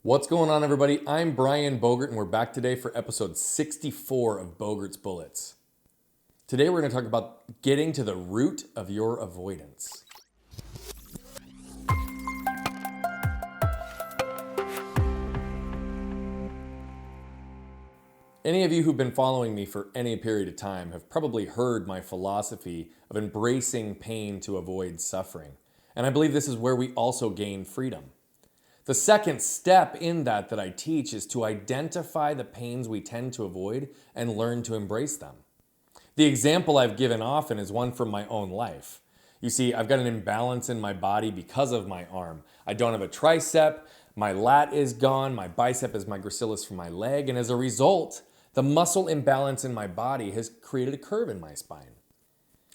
What's going on, everybody? I'm Brian Bogert, and we're back today for episode 64 of Bogert's Bullets. Today, we're going to talk about getting to the root of your avoidance. Any of you who've been following me for any period of time have probably heard my philosophy of embracing pain to avoid suffering. And I believe this is where we also gain freedom. The second step in that I teach is to identify the pains we tend to avoid and learn to embrace them. The example I've given often is one from my own life. You see, I've got an imbalance in my body because of my arm. I don't have a tricep, my lat is gone, my bicep is my gracilis for my leg, and as a result, the muscle imbalance in my body has created a curve in my spine.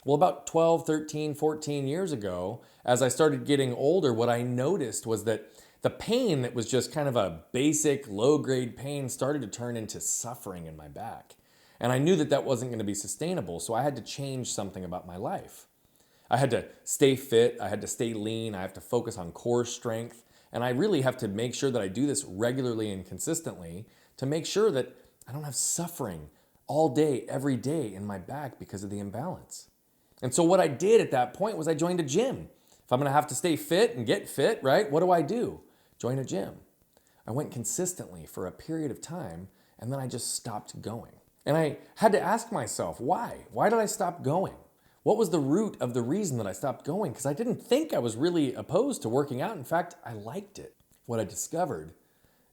Well, about 12, 13, 14 years ago, as I started getting older, what I noticed was that the pain that was just kind of a basic low-grade pain started to turn into suffering in my back. And I knew that wasn't going to be sustainable, so I had to change something about my life. I had to stay fit, I had to stay lean, I have to focus on core strength, and I really have to make sure that I do this regularly and consistently to make sure that I don't have suffering all day, every day in my back because of the imbalance. And so what I did at that point was I joined a gym. If I'm going to have to stay fit and get fit, right, what do? Join a gym. I went consistently for a period of time, and then I just stopped going. And I had to ask myself, why? Why did I stop going? What was the root of the reason that I stopped going? Because I didn't think I was really opposed to working out. In fact, I liked it. What I discovered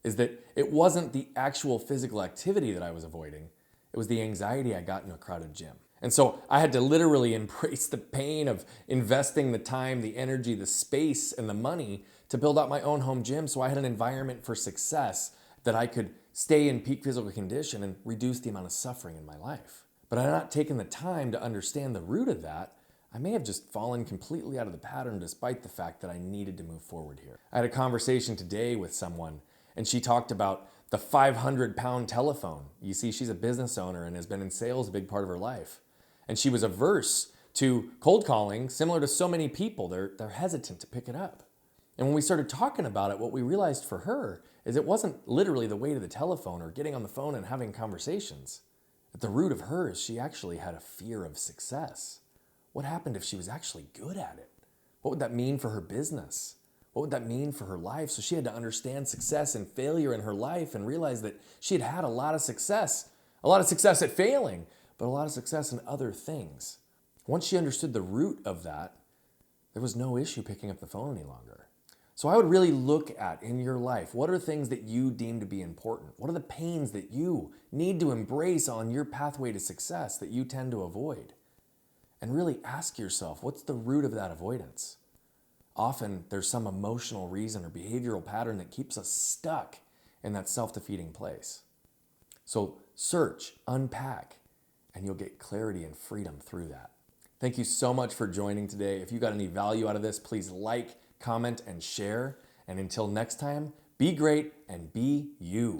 is that it wasn't the actual physical activity that I was avoiding. It was the anxiety I got in a crowded gym. And so I had to literally embrace the pain of investing the time, the energy, the space, and the money to build out my own home gym so I had an environment for success that I could stay in peak physical condition and reduce the amount of suffering in my life. But I had not taken the time to understand the root of that. I may have just fallen completely out of the pattern despite the fact that I needed to move forward here. I had a conversation today with someone, and she talked about the 500-pound telephone. You see, she's a business owner and has been in sales a big part of her life. And she was averse to cold calling, similar to so many people. They're hesitant to pick it up. And when we started talking about it, what we realized for her is it wasn't literally the weight of the telephone or getting on the phone and having conversations. At the root of hers, she actually had a fear of success. What happened if she was actually good at it? What would that mean for her business? What would that mean for her life? So she had to understand success and failure in her life and realize that she had had a lot of success at failing, but a lot of success in other things. Once she understood the root of that, there was no issue picking up the phone any longer. So I would really look at in your life, what are things that you deem to be important? What are the pains that you need to embrace on your pathway to success that you tend to avoid? And really ask yourself, what's the root of that avoidance? Often there's some emotional reason or behavioral pattern that keeps us stuck in that self-defeating place. So search, unpack, and you'll get clarity and freedom through that. Thank you so much for joining today. If you got any value out of this, please like, comment, and share. And until next time, be great and be you.